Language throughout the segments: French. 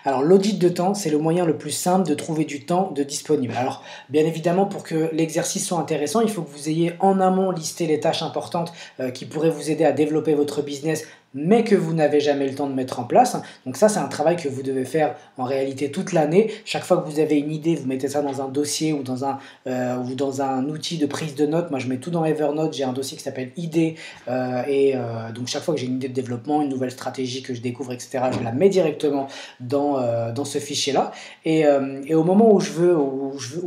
Alors l'audit de temps, c'est le moyen le plus simple de trouver du temps de disponible. Alors bien évidemment, pour que l'exercice soit intéressant, il faut que vous ayez en amont listé les tâches importantes qui pourraient vous aider à développer votre business, mais que vous n'avez jamais le temps de mettre en place. Donc ça, c'est un travail que vous devez faire en réalité toute l'année. Chaque fois que vous avez une idée, vous mettez ça dans un dossier ou dans un outil de prise de notes. Moi, je mets tout dans Evernote. J'ai un dossier qui s'appelle idées. Donc chaque fois que j'ai une idée de développement, une nouvelle stratégie que je découvre, etc., je la mets directement dans ce fichier-là. Et au moment où je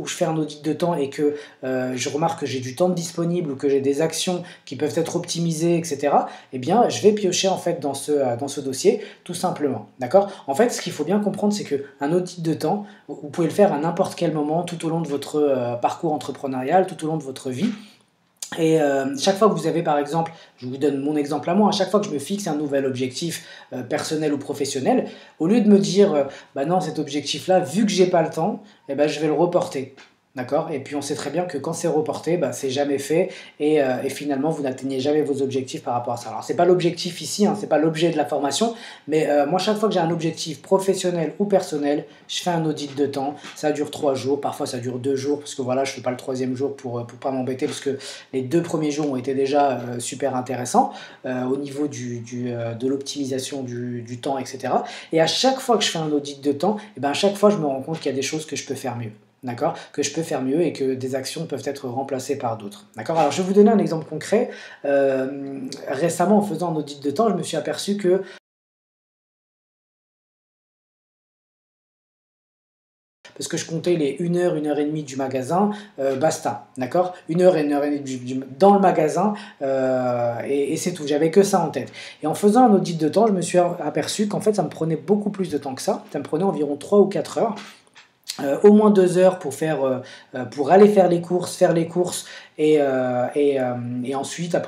fais un audit de temps et que je remarque que j'ai du temps disponible ou que j'ai des actions qui peuvent être optimisées, etc., eh bien, je vais piocher en fait dans ce dossier, tout simplement. D'accord? En fait, ce qu'il faut bien comprendre, c'est qu'un audit de temps, vous pouvez le faire à n'importe quel moment, tout au long de votre parcours entrepreneurial, tout au long de votre vie. Et chaque fois que vous avez, par exemple, je vous donne mon exemple à moi, à chaque fois que je me fixe un nouvel objectif personnel ou professionnel, au lieu de me dire, bah non, cet objectif-là, vu que j'ai pas le temps, eh ben, je vais le reporter. D'accord? Et puis on sait très bien que quand c'est reporté, bah, c'est jamais fait et finalement vous n'atteignez jamais vos objectifs par rapport à ça. Alors c'est pas l'objectif ici, hein, c'est pas l'objet de la formation, mais moi chaque fois que j'ai un objectif professionnel ou personnel, je fais un audit de temps. Ça dure 3 jours, parfois ça dure 2 jours parce que voilà, je fais pas le troisième jour pour pas m'embêter parce que les 2 premiers jours ont été déjà super intéressants au niveau de l'optimisation du temps, etc. Et à chaque fois que je fais un audit de temps, et ben à chaque fois je me rends compte qu'il y a des choses que je peux faire mieux. D'accord? Que je peux faire mieux et que des actions peuvent être remplacées par d'autres. D'accord? Alors je vais vous donner un exemple concret. Récemment, en faisant un audit de temps, je me suis aperçu que parce que je comptais les 1 heure et demie du magasin, basta, d'accord? 1 heure et demie dans le magasin, et c'est tout, j'avais que ça en tête. Et en faisant un audit de temps, je me suis aperçu qu'en fait, ça me prenait beaucoup plus de temps que ça me prenait environ 3 ou 4 heures. Au moins 2 heures pour aller faire les courses et ensuite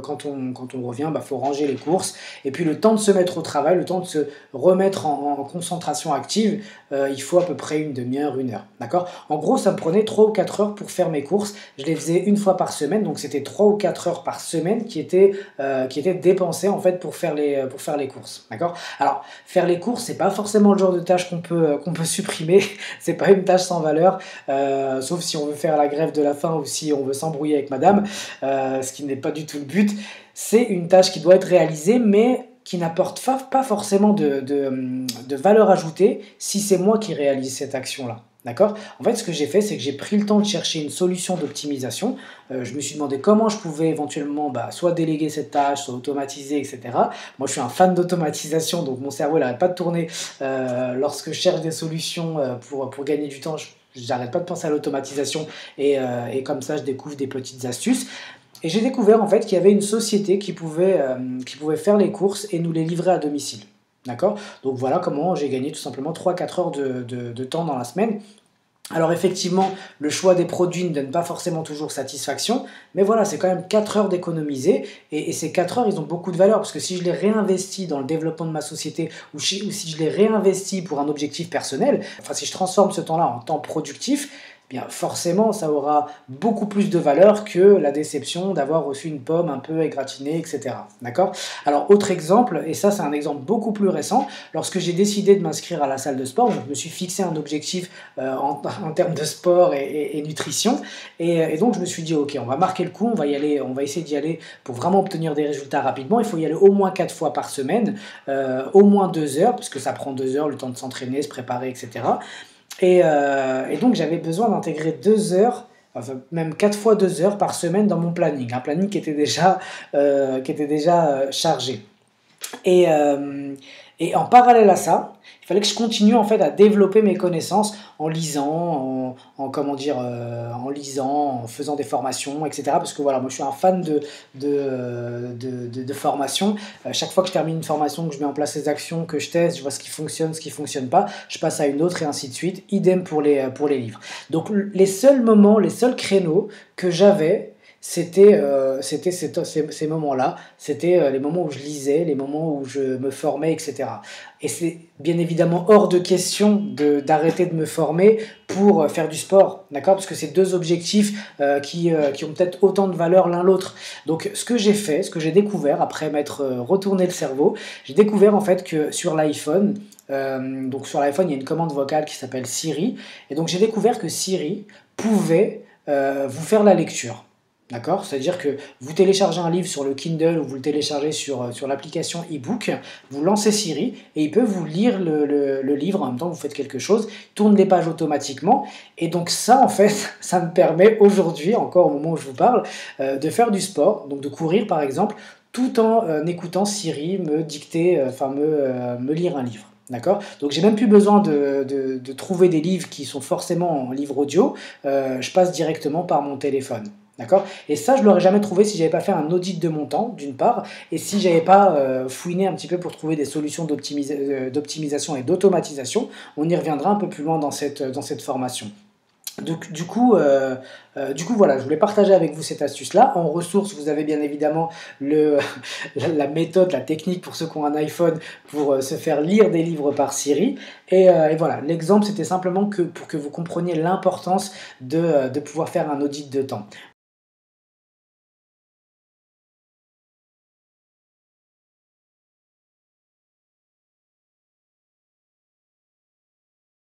quand on revient, bah, faut ranger les courses et puis le temps de se mettre au travail, le temps de se remettre en concentration active, il faut à peu près une demi-heure, 1 heure, d'accord? En gros, ça me prenait 3 ou 4 heures pour faire mes courses. Je les faisais une fois par semaine, donc c'était 3 ou 4 heures par semaine qui étaient dépensées en fait pour faire les courses, d'accord? Alors faire les courses, c'est pas forcément le genre de tâche qu'on peut supprimer. C'est pas une tâche sans valeur, sauf si on veut faire la grève de la faim ou si on veut s'embrouiller avec madame, ce qui n'est pas du tout le but. C'est une tâche qui doit être réalisée, mais qui n'apporte pas forcément de valeur ajoutée si c'est moi qui réalise cette action-là. D'accord? En fait, ce que j'ai fait, c'est que j'ai pris le temps de chercher une solution d'optimisation. Je me suis demandé comment je pouvais éventuellement soit déléguer cette tâche, soit automatiser, etc. Moi, je suis un fan d'automatisation, donc mon cerveau n'arrête pas de tourner lorsque je cherche des solutions pour gagner du temps. J'arrête pas de penser à l'automatisation et comme ça, je découvre des petites astuces. Et j'ai découvert en fait qu'il y avait une société qui pouvait faire les courses et nous les livrer à domicile. D'accord? Donc voilà comment j'ai gagné tout simplement 3-4 heures de temps dans la semaine. Alors effectivement, le choix des produits ne donne pas forcément toujours satisfaction, mais voilà, c'est quand même 4 heures d'économiser, et ces 4 heures, ils ont beaucoup de valeur, parce que si je les réinvestis dans le développement de ma société, ou si je les réinvestis pour un objectif personnel, enfin si je transforme ce temps-là en temps productif, eh bien forcément, ça aura beaucoup plus de valeur que la déception d'avoir reçu une pomme un peu égratignée, etc. D'accord? Alors, autre exemple, et ça c'est un exemple beaucoup plus récent, lorsque j'ai décidé de m'inscrire à la salle de sport, donc je me suis fixé un objectif en termes de sport et nutrition, et donc je me suis dit, ok, on va marquer le coup, on va y aller, on va essayer d'y aller pour vraiment obtenir des résultats rapidement. Il faut y aller au moins 4 fois par semaine, au moins 2 heures, parce que ça prend 2 heures, le temps de s'entraîner, se préparer, etc. Et donc j'avais besoin d'intégrer 2 heures, enfin même 4 fois 2 heures par semaine dans mon planning, un planning qui était déjà chargé. Et, et en parallèle à ça, il fallait que je continue en fait à développer mes connaissances en lisant, en lisant, en faisant des formations, etc. Parce que voilà, moi je suis un fan de formation. Chaque fois que je termine une formation, que je mets en place les actions, que je teste, je vois ce qui fonctionne pas, je passe à une autre et ainsi de suite. Idem pour les livres. Donc les seuls moments, les seuls créneaux que j'avais, c'était ces moments-là, c'était les moments où je lisais, les moments où je me formais, etc. Et c'est bien évidemment hors de question d'arrêter de me former pour faire du sport, d'accord? Parce que c'est deux objectifs qui ont peut-être autant de valeur l'un l'autre. Donc ce que j'ai fait, ce que j'ai découvert, après m'être retourné le cerveau, j'ai découvert en fait que sur l'iPhone, donc sur l'iPhone, il y a une commande vocale qui s'appelle Siri, et donc j'ai découvert que Siri pouvait vous faire la lecture. D'accord? C'est-à-dire que vous téléchargez un livre sur le Kindle ou vous le téléchargez sur l'application e-book, vous lancez Siri et il peut vous lire le livre en même temps que vous faites quelque chose, il tourne les pages automatiquement. Et donc ça, en fait, ça me permet aujourd'hui, encore au moment où je vous parle, de faire du sport, donc de courir par exemple, tout en écoutant Siri me dicter, me lire un livre. D'accord? Donc j'ai même plus besoin de trouver des livres qui sont forcément en livre audio, je passe directement par mon téléphone. D'accord? Et ça, je ne l'aurais jamais trouvé si j'avais pas fait un audit de mon temps, d'une part, et si j'avais pas fouiné un petit peu pour trouver des solutions d'optimisation et d'automatisation. On y reviendra un peu plus loin dans cette formation. Donc, du coup, voilà, je voulais partager avec vous cette astuce-là. En ressources, vous avez bien évidemment la méthode, la technique pour ceux qui ont un iPhone pour se faire lire des livres par Siri. Et voilà, l'exemple, c'était simplement pour que vous compreniez l'importance de pouvoir faire un audit de temps.